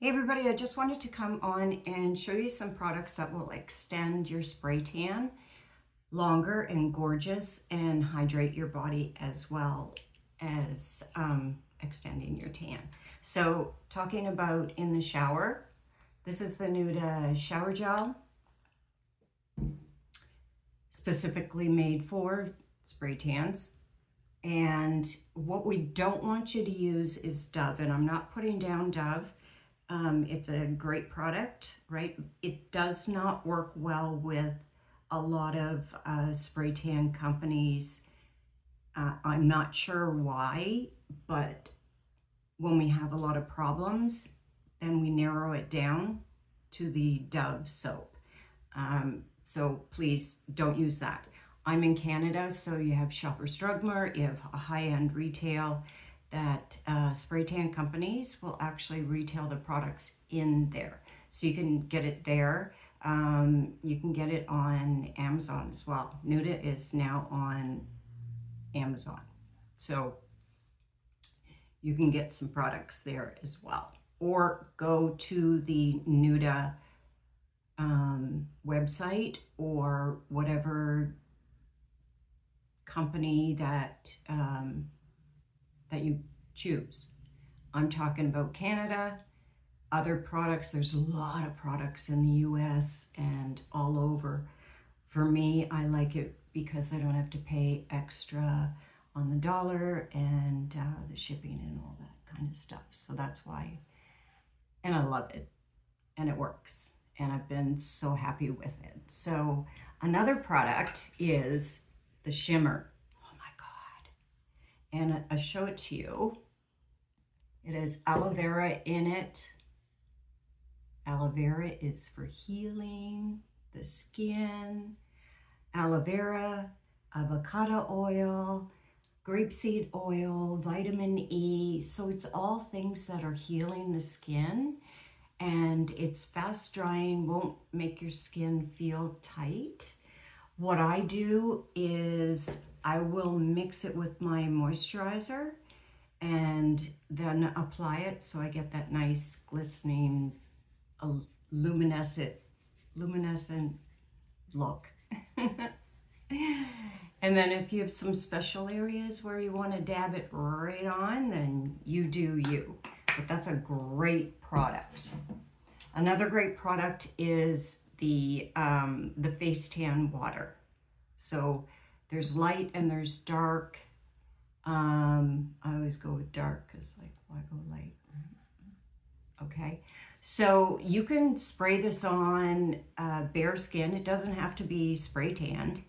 Hey everybody, I just wanted to come on and show you some products that will extend your spray tan longer and gorgeous and hydrate your body as well as extending your tan. So talking about in the shower, this is the Nuda shower gel, specifically made for spray tans. And what we don't want you to use is Dove, and I'm not putting down Dove. It's a great product, right? It does not work well with a lot of spray tan companies. I'm not sure why, but when we have a lot of problems, then we narrow it down to the Dove soap. So please don't use that. I'm in Canada, so you have Shoppers Drug Mart, you have a high-end retail that spray tan companies will actually retail the products in there. So you can get it there. You can get it on Amazon as well. Nuda is now on Amazon. So you can get some products there as well. Or go to the Nuda website or whatever company that that you choose. I'm talking about Canada. Other products, there's a lot of products in the US and all over. For me, I like it because I don't have to pay extra on the dollar and the shipping and all that kind of stuff. So that's why, and I love it and it works. And I've been so happy with it. So another product is the shimmer. Oh my God. And I'll show it to you. It has aloe vera in it. Aloe vera is for healing the skin. Aloe vera, avocado oil, grapeseed oil, vitamin E. So it's all things that are healing the skin. And it's fast drying, won't make your skin feel tight. What I do is I will mix it with my moisturizer and then apply it so I get that nice glistening, luminescent look. And then if you have some special areas where you want to dab it right on, then you do you. But that's a great product. Another great product is the face tan water. So there's light and there's dark. I always go with dark because like, why go light? Okay, so you can spray this on bare skin. It doesn't have to be spray tanned.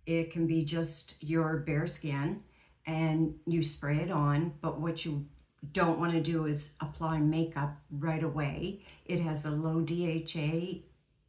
It can be just your bare skin and you spray it on, but what you don't want to do is apply makeup right away. It has a low DHA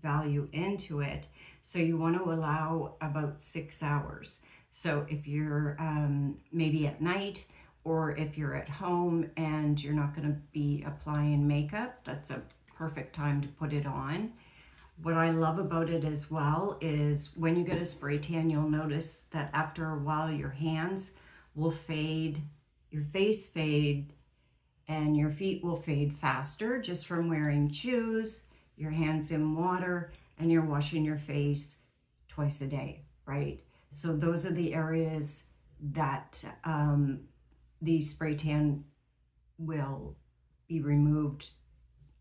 value into it, so you want to allow about 6 hours. So if you're maybe at night or if you're at home and you're not going to be applying makeup, that's a perfect time to put it on. What I love about it as well is when you get a spray tan, you'll notice that after a while your hands will fade, your face fade, and your feet will fade faster just from wearing shoes, your hands in water, and you're washing your face twice a day, right? So those are the areas that the spray tan will be removed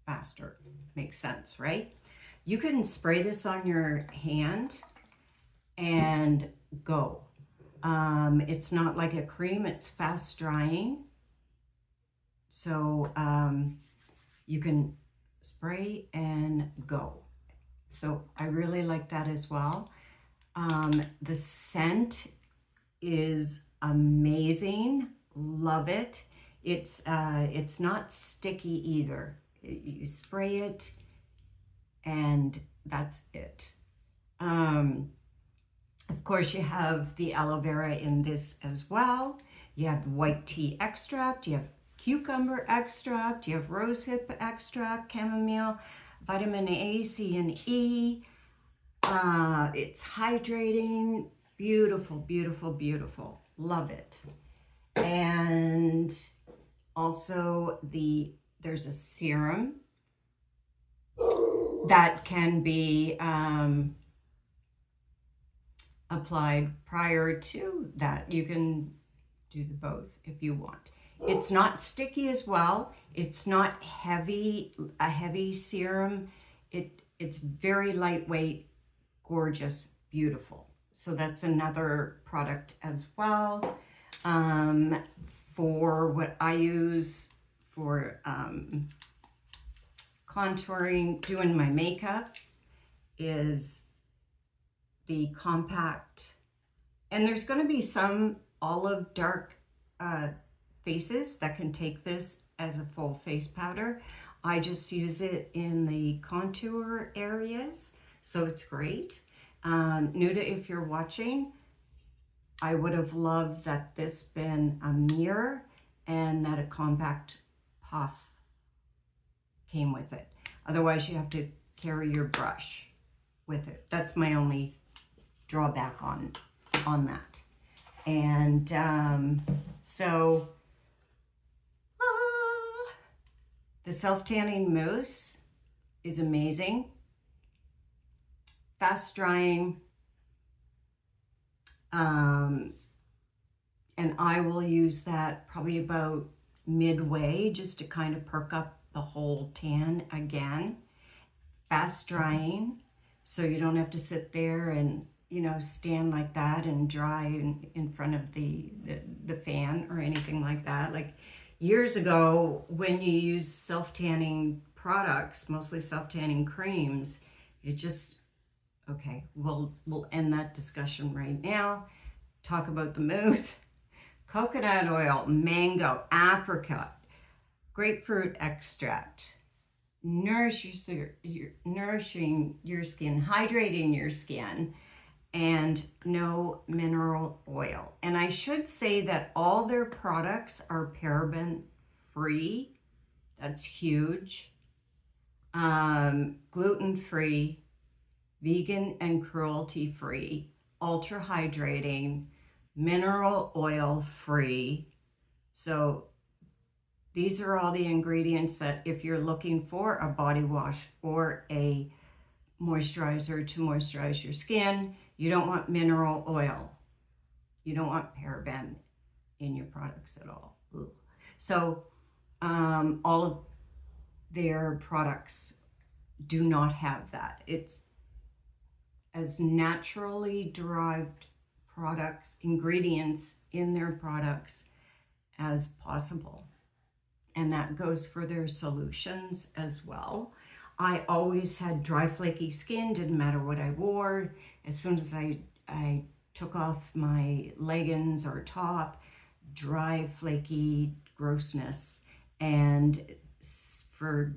faster. Makes sense, right? You can spray this on your hand and go. It's not like a cream, it's fast drying. So you can spray and go. So I really like that as well. The scent is amazing. Love it. It's not sticky either. You spray it and that's it. Of course, you have the aloe vera in this as well. You have white tea extract. You have cucumber extract. You have rosehip extract, chamomile, vitamin A, C, and E. It's hydrating. Beautiful, beautiful, beautiful. Love it. And also there's a serum that can be applied prior to that. You can do the both if you want. It's not sticky as well. It's not heavy, a heavy serum. It's very lightweight, gorgeous, beautiful. So that's another product as well. For what I use for contouring, doing my makeup, is the compact, and there's going to be some olive dark faces that can take this as a full face powder. I just use it in the contour areas, so it's great. Nuda, if you're watching, I would have loved that this been a mirror and that a compact puff came with it. Otherwise, you have to carry your brush with it. That's my only drawback on that. And so the self-tanning mousse is amazing, fast drying, and I will use that probably about midway just to kind of perk up the whole tan again. Fast drying, so you don't have to sit there and, you know, stand like that and dry in front of the fan or anything like that. Like years ago, when you use self-tanning products, mostly self-tanning creams, it just, okay, we'll end that discussion right now. Talk about the mousse. Coconut oil, mango, apricot, grapefruit extract. Nourishing your skin, hydrating your skin, and no mineral oil. And I should say that all their products are paraben free. That's huge. Gluten free, vegan and cruelty free, ultra hydrating, mineral oil free. So these are all the ingredients that if you're looking for a body wash or a moisturizer to moisturize your skin, you don't want mineral oil. You don't want paraben in your products at all. Ugh. So all of their products do not have that. It's as naturally derived products, ingredients in their products as possible. And that goes for their solutions as well. I always had dry, flaky skin, didn't matter what I wore. As soon as I took off my leggings or top, dry, flaky grossness. And for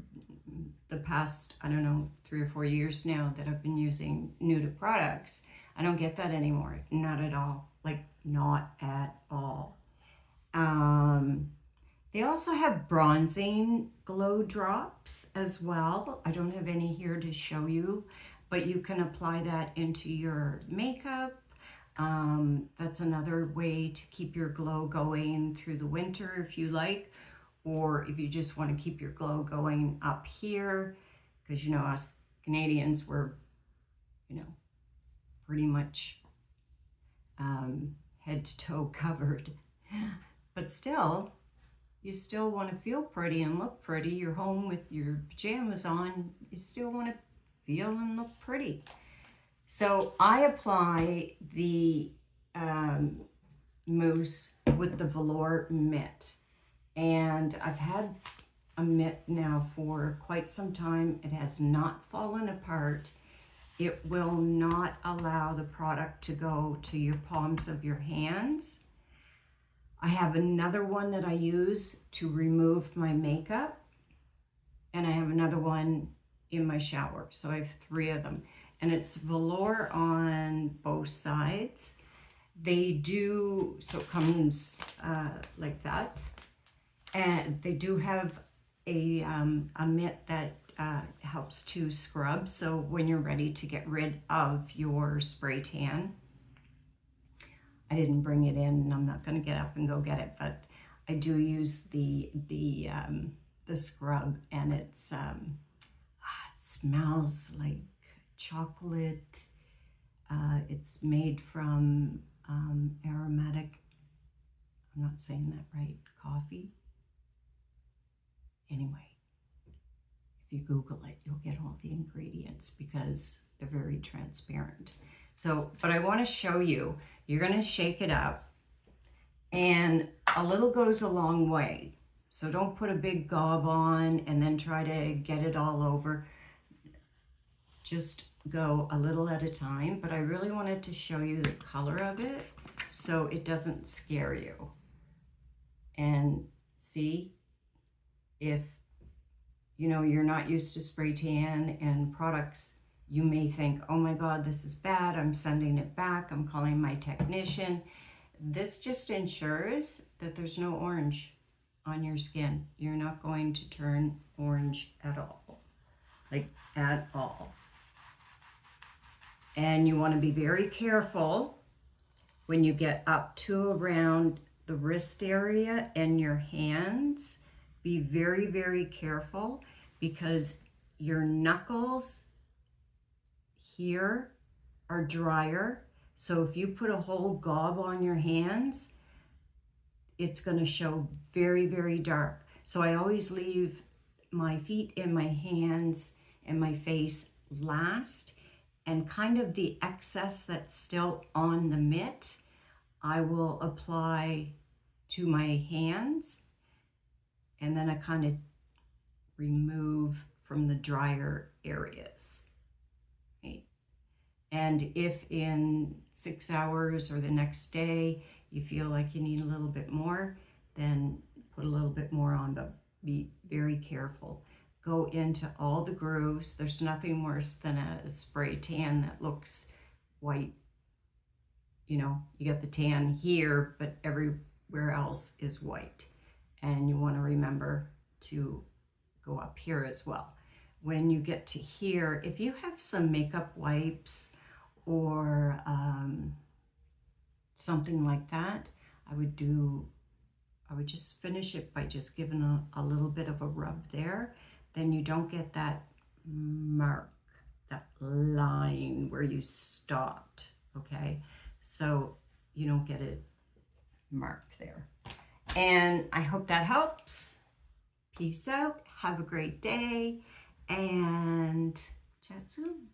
the past, I don't know, 3 or 4 years now that I've been using Nuda products, I don't get that anymore. Not at all. Like, not at all. They also have bronzing glow drops as well. I don't have any here to show you, but you can apply that into your makeup. That's another way to keep your glow going through the winter if you like, or if you just want to keep your glow going up here, because, you know, us Canadians, we're, you know, pretty much head to toe covered. But still, you still want to feel pretty and look pretty. You're home with your pajamas on. You still want to feel and look pretty. So I apply the mousse with the velour mitt. And I've had a mitt now for quite some time. It has not fallen apart. It will not allow the product to go to your palms of your hands. I have another one that I use to remove my makeup, and I have another one in my shower. So I have 3 of them, and it's velour on both sides. They do, so it comes like that, and they do have a mitt that helps to scrub. So when you're ready to get rid of your spray tan, I didn't bring it in, and I'm not going to get up and go get it, but I do use the scrub, and it's smells like chocolate. It's made from aromatic, I'm not saying that right, coffee. Anyway, if you Google it, you'll get all the ingredients because they're very transparent. So, but I want to show you, you're going to shake it up, and a little goes a long way. So don't put a big gob on and then try to get it all over. Just go a little at a time, but I really wanted to show you the color of it so it doesn't scare you. And see, if you know you're not used to spray tan and products, you may think, oh my God, this is bad, I'm sending it back, I'm calling my technician. This just ensures that there's no orange on your skin. You're not going to turn orange at all, like at all. And you want to be very careful when you get up to around the wrist area and your hands. Be very, very careful because your knuckles here are drier. So if you put a whole gob on your hands, it's going to show very, very dark. So I always leave my feet and my hands and my face last, and kind of the excess that's still on the mitt, I will apply to my hands, and then I kind of remove from the drier areas. Right? And if in 6 hours or the next day you feel like you need a little bit more, then put a little bit more on, but be very careful. Go into all the grooves. There's nothing worse than a spray tan that looks white. You know, you get the tan here, but everywhere else is white. And you want to remember to go up here as well. When you get to here, if you have some makeup wipes or something like that, I would just finish it by just giving a little bit of a rub there. Then you don't get that mark, that line where you stopped, okay? So you don't get it marked there. And I hope that helps. Peace out, have a great day, and chat soon.